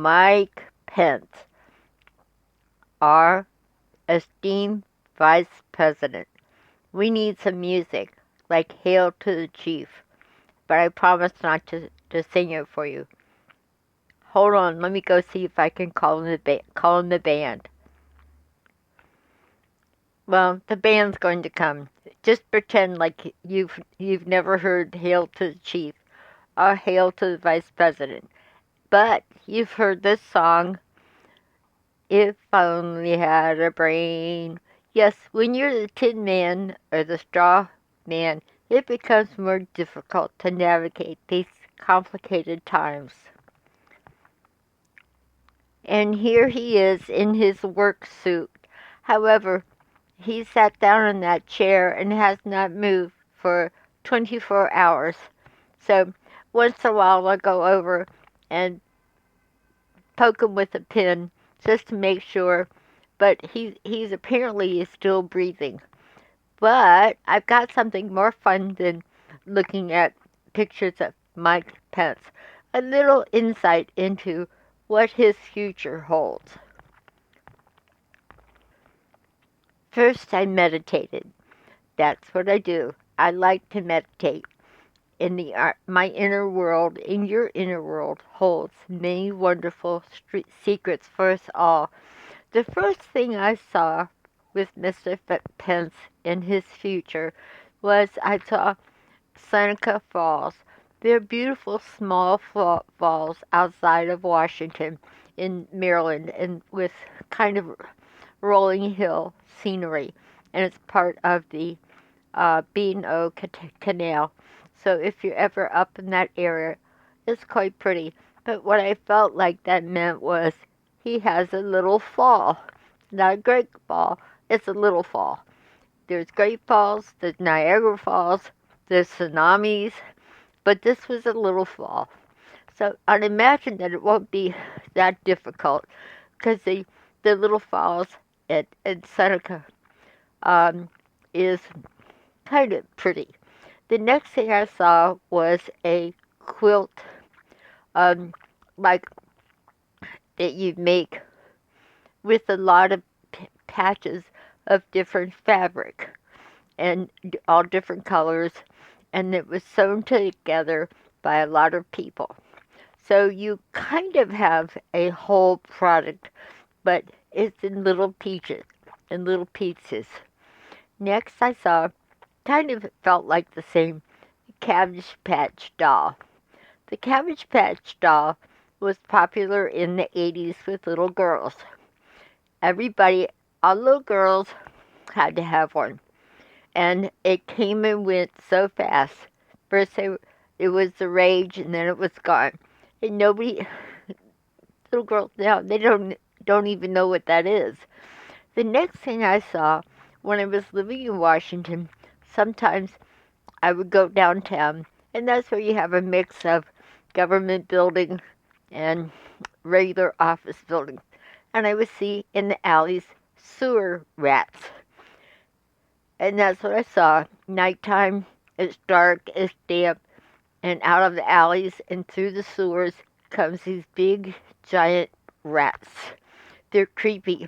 Mike Pence, our esteemed Vice President. We need some music, like Hail to the Chief, but I promise not to sing it for you. Hold on, let me go see if I can call in the band. Well, the band's going to come. Just pretend like you've never heard Hail to the Chief or Hail to the Vice President. But you've heard this song, If Only Had a Brain. Yes, when you're the Tin Man or the Straw Man, it becomes more difficult to navigate these complicated times. And here he is in his work suit. However, he sat down in that chair and has not moved for 24 hours. So once in a while I'll go over and poke him with a pin just to make sure. But he's apparently still breathing. But I've got something more fun than looking at pictures of Mike Pence. A little insight into what his future holds. First, I meditated. That's what I do. I like to meditate. My inner world, in your inner world, holds many wonderful secrets for us all. The first thing I saw with Mr. Pence in his future was I saw Seneca Falls. They're beautiful small falls outside of Washington in Maryland, and with kind of rolling hill scenery, and it's part of the B&O Canal. So if you're ever up in that area, it's quite pretty. But what I felt like that meant was he has a little fall. Not a great fall, it's a little fall. There's Great Falls, there's Niagara Falls, there's tsunamis, but this was a little fall. So I'd imagine that it won't be that difficult because the little falls at Seneca is kind of pretty. The next thing I saw was a quilt, like that you make with a lot of patches of different fabric and all different colors, and it was sewn together by a lot of people. So you kind of have a whole product, but it's in little pieces. Next I saw, kind of felt like the same, Cabbage Patch Doll. The Cabbage Patch Doll was popular in the 80s with little girls. Everybody, all little girls, had to have one. And it came and went so fast. First it was the rage, and then it was gone. And nobody, little girls now, they don't even know what that is. The next thing I saw, when I was living in Washington, sometimes I would go downtown, and that's where you have a mix of government buildings and regular office buildings. And I would see in the alleys sewer rats. And that's what I saw. Nighttime, it's dark, it's damp, and out of the alleys and through the sewers comes these big, giant rats. They're creepy.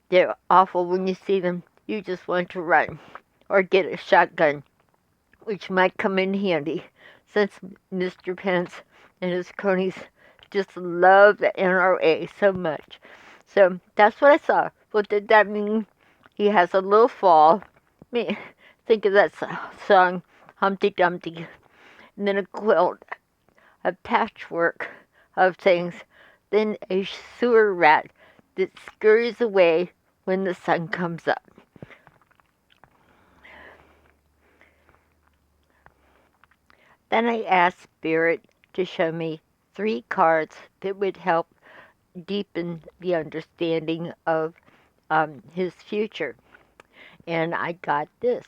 They're awful when you see them. You just want to run or get a shotgun, which might come in handy since Mr. Pence and his cronies just love the NRA so much. So that's what I saw. What did that mean? He has a little fall. Think of that song, Humpty Dumpty. And then a quilt, a patchwork of things. Then a sewer rat that scurries away when the sun comes up. Then I asked Spirit to show me 3 cards that would help deepen the understanding of his future. And I got this.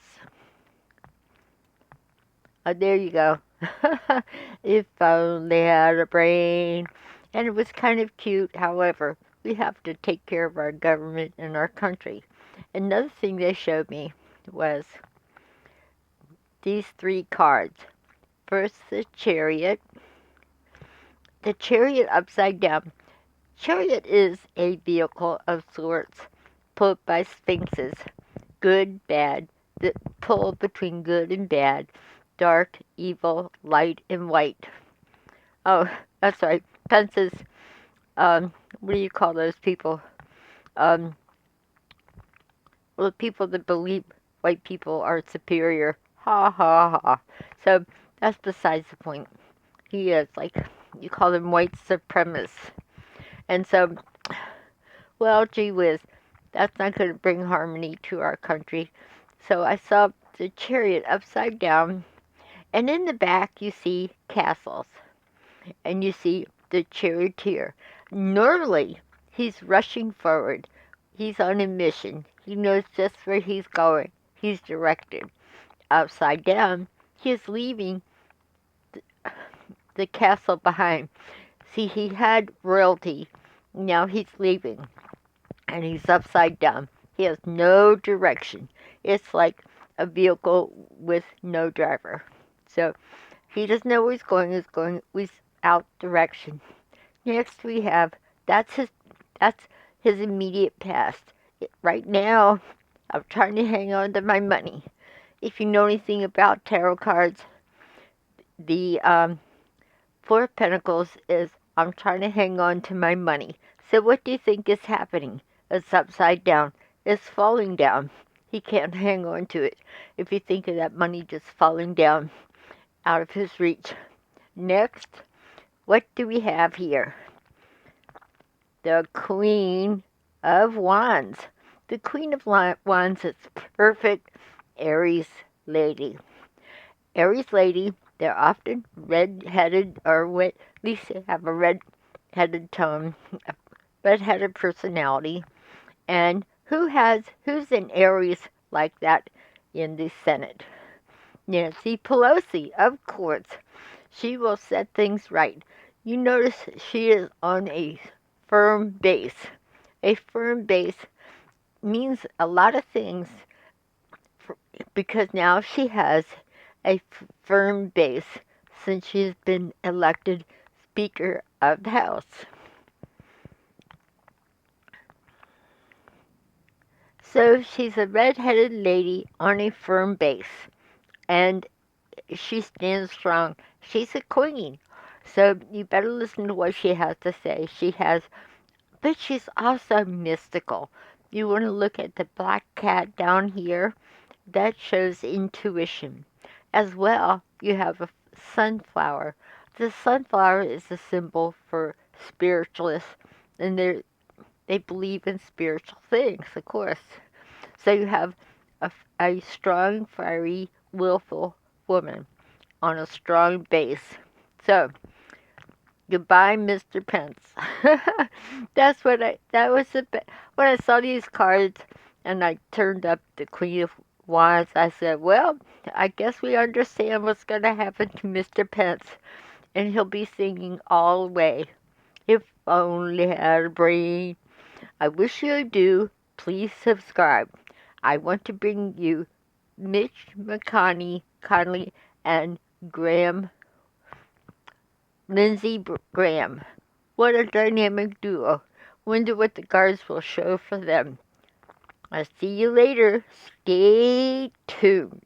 Oh, there you go. If only had a brain. And it was kind of cute. However, we have to take care of our government and our country. Another thing they showed me was these 3 cards. First, the Chariot. The Chariot upside down. Chariot is a vehicle of sorts, pulled by sphinxes, good, bad, that pull between good and bad, dark, evil, light, and white. Oh, that's right. Fences. What do you call those people? Um, well, the people that believe white people are superior. Ha ha ha. So that's besides the point. He is like, you call them white supremacists. And so, well, gee whiz, that's not going to bring harmony to our country. So I saw the chariot upside down, and in the back you see castles, and you see the charioteer. Normally, he's rushing forward. He's on a mission. He knows just where he's going. He's directed. Upside down, he is leaving the castle behind. See, he had royalty. Now he's leaving, and he's upside down. He has no direction. It's like a vehicle with no driver. So he doesn't know where he's going. He's going without direction. Next we have that's his immediate past. Right now, I'm trying to hang on to my money. If you know anything about tarot cards, the Four of Pentacles is I'm trying to hang on to my money. So what do you think is happening? It's upside down. It's falling down. He can't hang on to it. If you think of that money just falling down out of his reach. Next, what do we have here? The Queen of Wands. The Queen of Wands is perfect Aries lady. Aries lady, they're often red-headed, or at least they have a red-headed tone, a red-headed personality. And who's an Aries like that in the Senate? Nancy Pelosi, of course. She will set things right. You notice she is on a firm base. A firm base means a lot of things because now she has a firm base since she's been elected Speaker of the House. So she's a red-headed lady on a firm base, and she stands strong. She's a queen, so you better listen to what she has to say. But she's also mystical. You want to look at the black cat down here? That shows intuition. As well, you have a sunflower. The sunflower is a symbol for spiritualists, and they believe in spiritual things, of course. So you have a strong, fiery, willful woman on a strong base. So, goodbye, Mr. Pence. When I saw these cards and I turned up the Queen of Wands, I said, well, I guess we understand what's going to happen to Mr. Pence. And he'll be singing all the way. If only had a brain. I wish you do. Please subscribe. I want to bring you Mitch McConnell, Connolly, and Lindsey Graham. What a dynamic duo. Wonder what the cards will show for them. I'll see you later. Stay tuned.